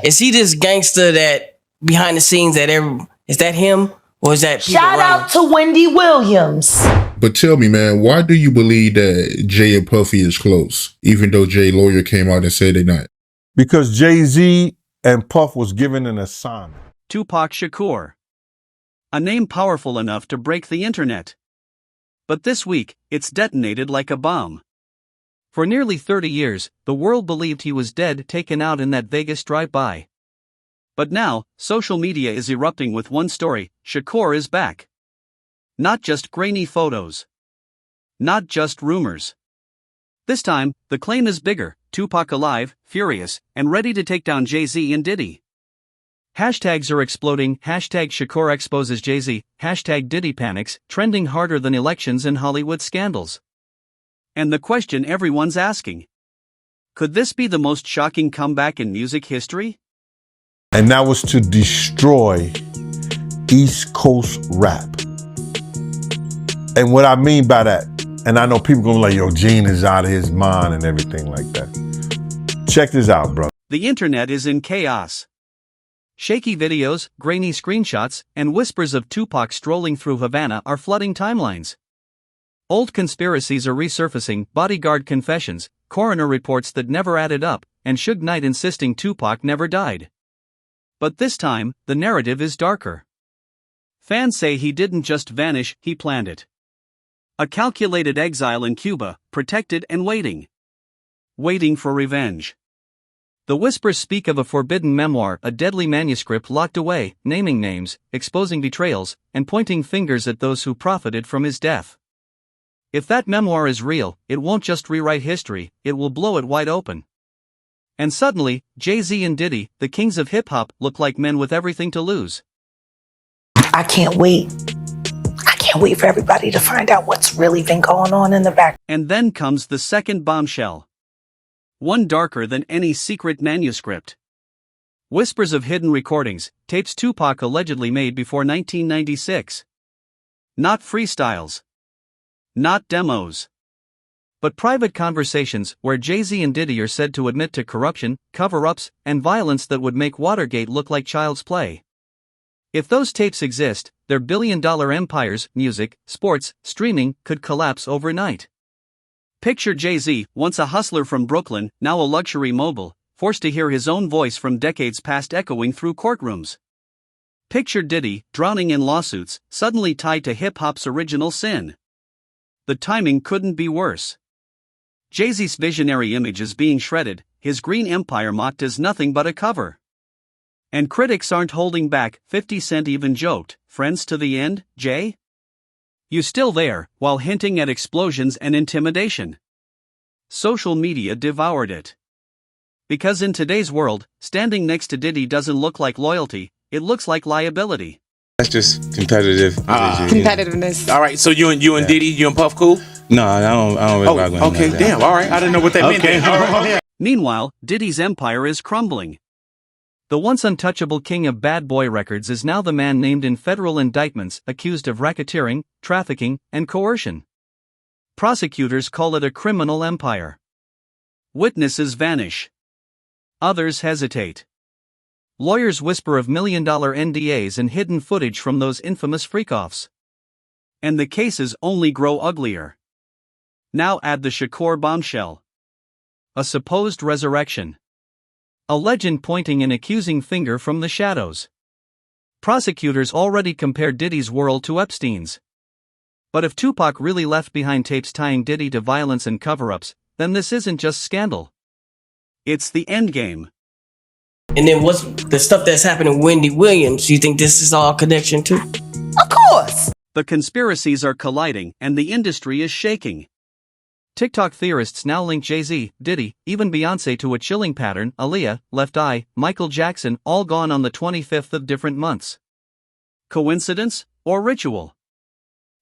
Is he this gangster that behind the scenes is that him? Or is that Shout out to Wendy Williams. But tell me, man, why do you believe that Jay and Puffy is close, even though Jay's lawyer came out and said they're not? Because Jay-Z and Puff was given an assignment. Tupac Shakur. A name powerful enough to break the internet. But this week, it's detonated like a bomb. For nearly 30 years, the world believed he was dead, taken out in that Vegas drive-by. But now, social media is erupting with one story: Shakur is back. Not just grainy photos. Not just rumors. This time, the claim is bigger: Tupac alive, furious, and ready to take down Jay-Z and Diddy. Hashtags are exploding: hashtag Shakur exposes Jay-Z, hashtag Diddy panics, trending harder than elections and Hollywood scandals. And the question everyone's asking: could this be the most shocking comeback in music history? And that was to destroy East Coast rap. And what I mean by that, and I know people gonna be like, yo, Gene is out of his mind and everything like that. Check this out, bro. The internet is in chaos. Shaky videos, grainy screenshots, and whispers of Tupac strolling through Havana are flooding timelines. Old conspiracies are resurfacing: bodyguard confessions, coroner reports that never added up, and Suge Knight insisting Tupac never died. But this time, the narrative is darker. Fans say he didn't just vanish, he planned it. A calculated exile in Cuba, protected and waiting. Waiting for revenge. The whispers speak of a forbidden memoir, a deadly manuscript locked away, naming names, exposing betrayals, and pointing fingers at those who profited from his death. If that memoir is real, it won't just rewrite history, it will blow it wide open. And suddenly, Jay-Z and Diddy, the kings of hip-hop, look like men with everything to lose. I can't wait. I can't wait for everybody to find out what's really been going on in the back. And then comes the second bombshell. One darker than any secret manuscript. Whispers of hidden recordings, tapes Tupac allegedly made before 1996. Not freestyles. Not demos. But private conversations where Jay-Z and Diddy are said to admit to corruption, cover-ups, and violence that would make Watergate look like child's play. If those tapes exist, their billion-dollar empires, music, sports, streaming, could collapse overnight. Picture Jay-Z, once a hustler from Brooklyn, now a luxury mogul, forced to hear his own voice from decades past echoing through courtrooms. Picture Diddy, drowning in lawsuits, suddenly tied to hip-hop's original sin. The timing couldn't be worse. Jay-Z's visionary image is being shredded, his green empire mocked as nothing but a cover. And critics aren't holding back. 50 Cent even joked, "Friends to the end, Jay? You still there?" while hinting at explosions and intimidation. Social media devoured it. Because in today's world, standing next to Diddy doesn't look like loyalty, it looks like liability. That's just competitive. Competitiveness. All right, so you and Diddy, you and Puff cool? No, I don't really rock with him. Okay, damn, all right. I didn't know what that meant. Okay. Right. Meanwhile, Diddy's empire is crumbling. The once untouchable king of bad boy records is now the man named in federal indictments, accused of racketeering, trafficking, and coercion. Prosecutors call it a criminal empire. Witnesses vanish. Others hesitate. Lawyers whisper of million-dollar NDAs and hidden footage from those infamous freak-offs. And the cases only grow uglier. Now add the Shakur bombshell. A supposed resurrection. A legend pointing an accusing finger from the shadows. Prosecutors already compare Diddy's world to Epstein's. But if Tupac really left behind tapes tying Diddy to violence and cover-ups, then this isn't just scandal. It's the endgame. And then what's the stuff that's happening with Wendy Williams? You think this is all connection too? Of course. The conspiracies are colliding and the industry is shaking. TikTok theorists now link Jay-Z, Diddy, even Beyoncé to a chilling pattern: Aaliyah, Left Eye, Michael Jackson, all gone on the 25th of different months. Coincidence or ritual?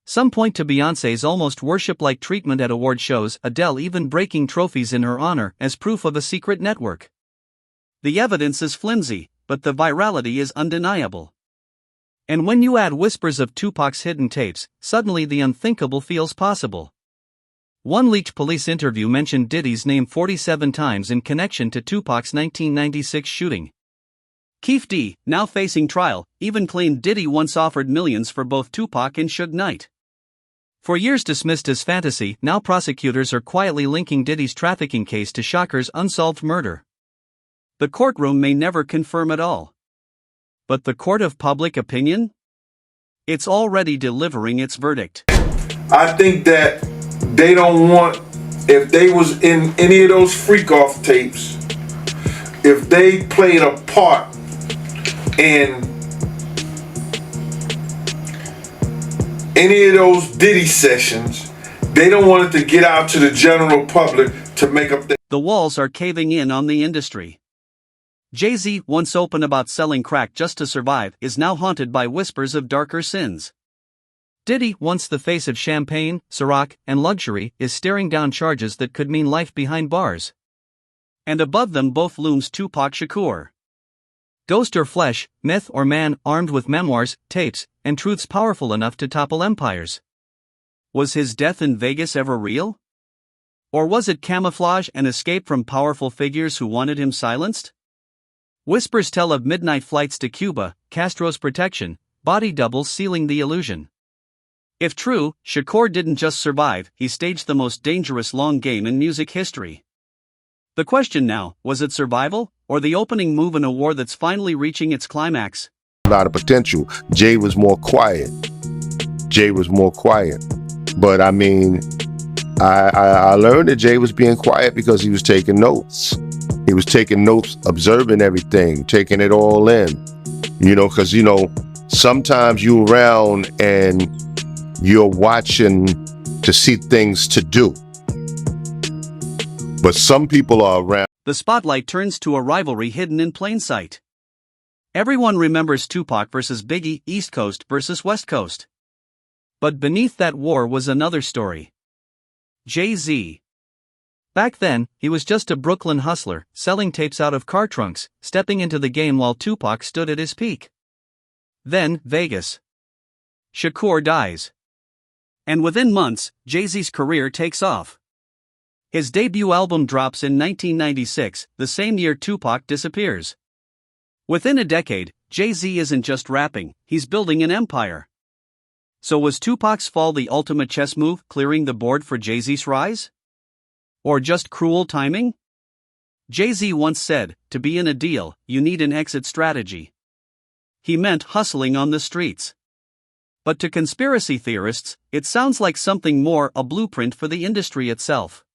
Some point to Beyoncé's almost worship-like treatment at award shows, Adele even breaking trophies in her honor as proof of a secret network. The evidence is flimsy, but the virality is undeniable. And when you add whispers of Tupac's hidden tapes, suddenly the unthinkable feels possible. One leaked police interview mentioned Diddy's name 47 times in connection to Tupac's 1996 shooting. Keefe D, now facing trial, even claimed Diddy once offered millions for both Tupac and Suge Knight. For years dismissed as fantasy, now prosecutors are quietly linking Diddy's trafficking case to Shakur's unsolved murder. The courtroom may never confirm it all. But the court of public opinion? It's already delivering its verdict. I think that they don't want, if they was in any of those freak-off tapes, if they played a part in any of those Diddy sessions, they don't want it to get out to the general public to make up The walls are caving in on the industry. Jay-Z, once open about selling crack just to survive, is now haunted by whispers of darker sins. Diddy, once the face of champagne, Ciroc, and luxury, is staring down charges that could mean life behind bars. And above them both looms Tupac Shakur. Ghost or flesh, myth or man, armed with memoirs, tapes, and truths powerful enough to topple empires. Was his death in Vegas ever real? Or was it camouflage and escape from powerful figures who wanted him silenced? Whispers tell of midnight flights to Cuba, Castro's protection, body doubles sealing the illusion. If true, Shakur didn't just survive, he staged the most dangerous long game in music history. The question now, was it survival, or the opening move in a war that's finally reaching its climax? A lot of potential. Jay was more quiet. But I mean, I learned that Jay was being quiet because he was taking notes. He was taking notes, observing everything, taking it all in. Because, sometimes you're around and you're watching to see things to do. But some people are around. The spotlight turns to a rivalry hidden in plain sight. Everyone remembers Tupac versus Biggie, East Coast versus West Coast. But beneath that war was another story. Jay-Z. Back then, he was just a Brooklyn hustler, selling tapes out of car trunks, stepping into the game while Tupac stood at his peak. Then, Vegas. Shakur dies. And within months, Jay-Z's career takes off. His debut album drops in 1996, the same year Tupac disappears. Within a decade, Jay-Z isn't just rapping, he's building an empire. So was Tupac's fall the ultimate chess move, clearing the board for Jay-Z's rise? Or just cruel timing? Jay-Z once said, to be in a deal, you need an exit strategy. He meant hustling on the streets. But to conspiracy theorists, it sounds like something more, a blueprint for the industry itself.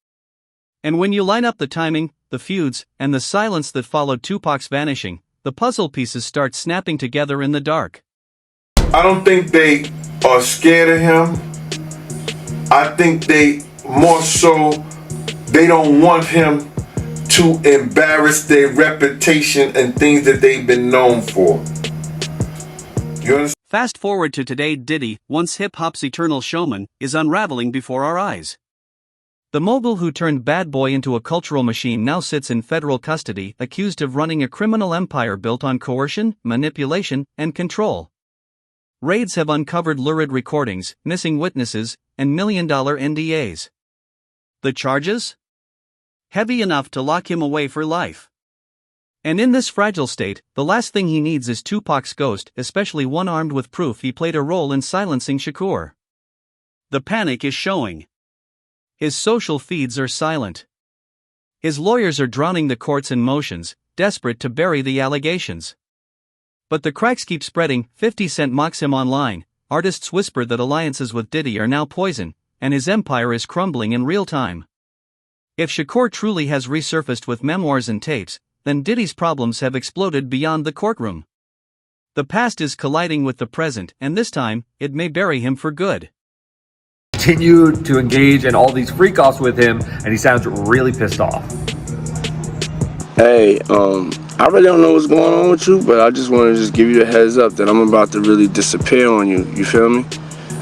And when you line up the timing, the feuds, and the silence that followed Tupac's vanishing, the puzzle pieces start snapping together in the dark. I don't think they are scared of him. I think they more so, they don't want him to embarrass their reputation and things that they've been known for. You understand? Fast forward to today, Diddy, once hip-hop's eternal showman, is unraveling before our eyes. The mogul who turned Bad Boy into a cultural machine now sits in federal custody, accused of running a criminal empire built on coercion, manipulation, and control. Raids have uncovered lurid recordings, missing witnesses, and million-dollar NDAs. The charges? Heavy enough to lock him away for life. And in this fragile state, the last thing he needs is Tupac's ghost, especially one armed with proof he played a role in silencing Shakur. The panic is showing. His social feeds are silent. His lawyers are drowning the courts in motions, desperate to bury the allegations. But the cracks keep spreading. 50 Cent mocks him online, artists whisper that alliances with Diddy are now poison, and his empire is crumbling in real time. If Shakur truly has resurfaced with memoirs and tapes, then Diddy's problems have exploded beyond the courtroom. The past is colliding with the present, and this time, it may bury him for good. Continue to engage in all these freak-offs with him, and he sounds really pissed off. Hey, I really don't know what's going on with you, but I just want to just give you a heads up that I'm about to really disappear on you. You feel me?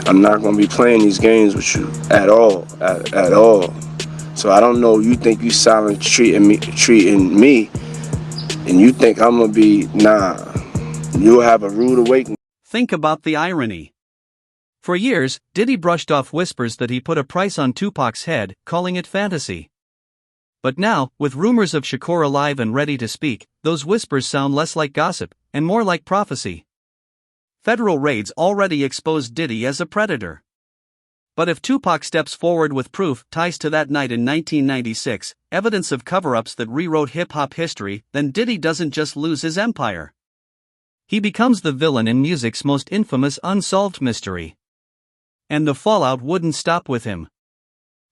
I'm not going to be playing these games with you at all, at all. So I don't know, you think you silent treating me, and you think I'm going to be, nah, you'll have a rude awakening. Think about the irony. For years, Diddy brushed off whispers that he put a price on Tupac's head, calling it fantasy. But now, with rumors of Shakur alive and ready to speak, those whispers sound less like gossip, and more like prophecy. Federal raids already exposed Diddy as a predator. But if Tupac steps forward with proof ties to that night in 1996, evidence of cover-ups that rewrote hip-hop history, then Diddy doesn't just lose his empire. He becomes the villain in music's most infamous unsolved mystery. And the fallout wouldn't stop with him.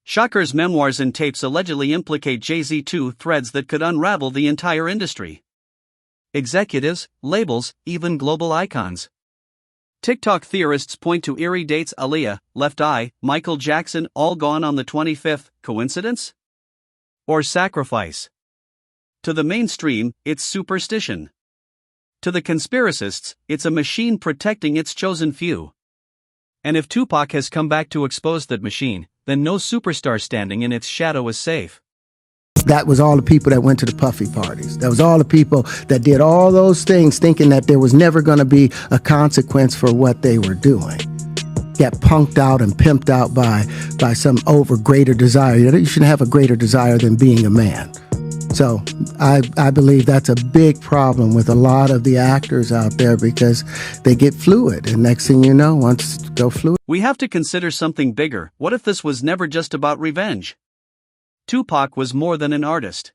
Shakur's memoirs and tapes allegedly implicate Jay-Z too, threads that could unravel the entire industry. Executives, labels, even global icons. TikTok theorists point to eerie dates: Aaliyah, Left Eye, Michael Jackson, all gone on the 25th. Coincidence? Or sacrifice? To the mainstream, it's superstition. To the conspiracists, it's a machine protecting its chosen few. And if Tupac has come back to expose that machine, then no superstar standing in its shadow is safe. That was all the people that went to the Puffy parties. That was all the people that did all those things thinking that there was never going to be a consequence for what they were doing. Get punked out and pimped out by some greater desire. You shouldn't have a greater desire than being a man. So I believe that's a big problem with a lot of the actors out there because they get fluid. And next thing you know, once you go fluid. We have to consider something bigger. What if this was never just about revenge? Tupac was more than an artist.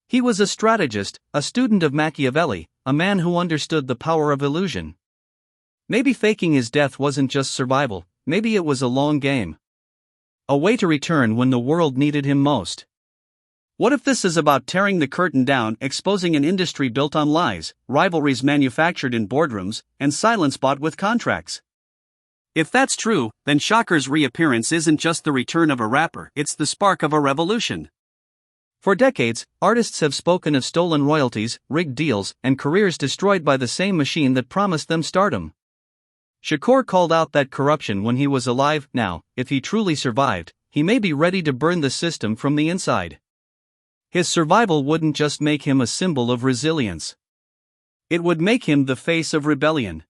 He was a strategist, a student of Machiavelli, a man who understood the power of illusion. Maybe faking his death wasn't just survival, maybe it was a long game. A way to return when the world needed him most. What if this is about tearing the curtain down, exposing an industry built on lies, rivalries manufactured in boardrooms, and silence bought with contracts? If that's true, then Shakur's reappearance isn't just the return of a rapper, it's the spark of a revolution. For decades, artists have spoken of stolen royalties, rigged deals, and careers destroyed by the same machine that promised them stardom. Shakur called out that corruption when he was alive. Now, if he truly survived, he may be ready to burn the system from the inside. His survival wouldn't just make him a symbol of resilience. It would make him the face of rebellion.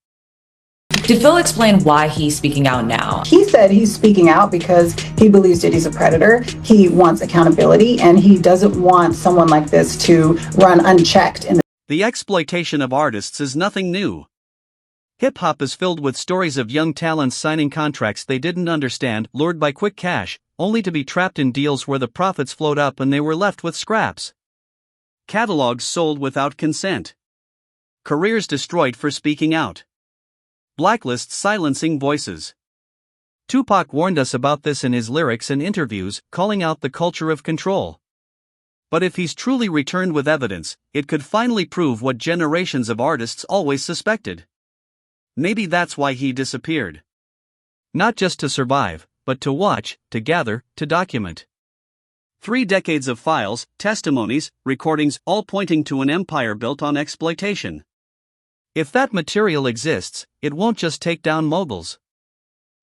Did Phil explain why he's speaking out now? He said he's speaking out because he believes Diddy's a predator, he wants accountability, and he doesn't want someone like this to run unchecked. The exploitation of artists is nothing new. Hip-hop is filled with stories of young talents signing contracts they didn't understand, lured by quick cash, only to be trapped in deals where the profits flowed up and they were left with scraps. Catalogs sold without consent. Careers destroyed for speaking out. Blacklists silencing voices. Tupac warned us about this in his lyrics and interviews, calling out the culture of control. But if he's truly returned with evidence, it could finally prove what generations of artists always suspected. Maybe that's why he disappeared. Not just to survive, but to watch, to gather, to document. 3 decades of files, testimonies, recordings, all pointing to an empire built on exploitation. If that material exists, it won't just take down moguls.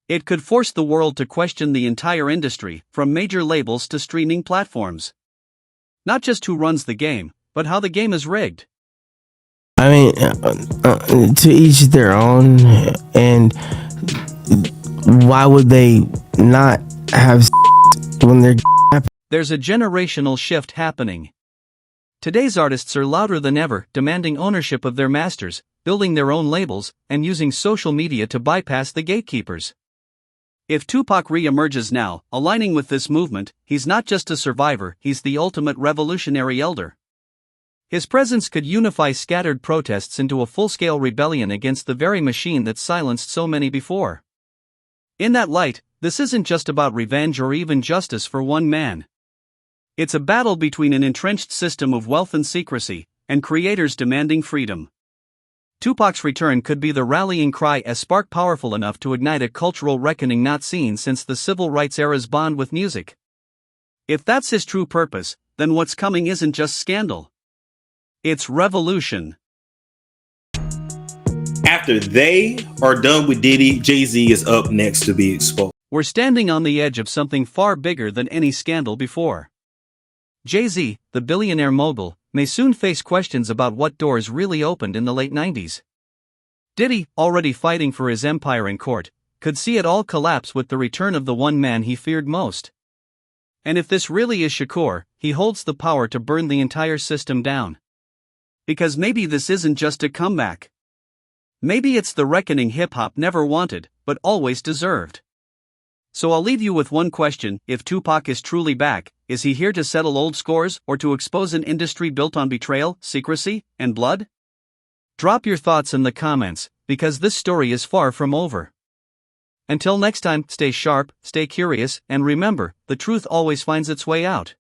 It could force the world to question the entire industry, from major labels to streaming platforms. Not just who runs the game, but how the game is rigged. I mean, to each their own, and why would they not have when they're There's a generational shift happening. Today's artists are louder than ever, demanding ownership of their masters, building their own labels, and using social media to bypass the gatekeepers. If Tupac re-emerges now, aligning with this movement, he's not just a survivor, he's the ultimate revolutionary elder. His presence could unify scattered protests into a full-scale rebellion against the very machine that silenced so many before. In that light, this isn't just about revenge or even justice for one man. It's a battle between an entrenched system of wealth and secrecy, and creators demanding freedom. Tupac's return could be the rallying cry, a spark powerful enough to ignite a cultural reckoning not seen since the civil rights era's bond with music. If that's his true purpose, then what's coming isn't just scandal. It's revolution. After they are done with Diddy, Jay-Z is up next to be exposed. We're standing on the edge of something far bigger than any scandal before. Jay-Z, the billionaire mogul, may soon face questions about what doors really opened in the late 90s. Diddy, already fighting for his empire in court, could see it all collapse with the return of the one man he feared most. And if this really is Shakur, he holds the power to burn the entire system down. Because maybe this isn't just a comeback. Maybe it's the reckoning hip-hop never wanted, but always deserved. So I'll leave you with one question: if Tupac is truly back, is he here to settle old scores or to expose an industry built on betrayal, secrecy, and blood? Drop your thoughts in the comments, because this story is far from over. Until next time, stay sharp, stay curious, and remember, the truth always finds its way out.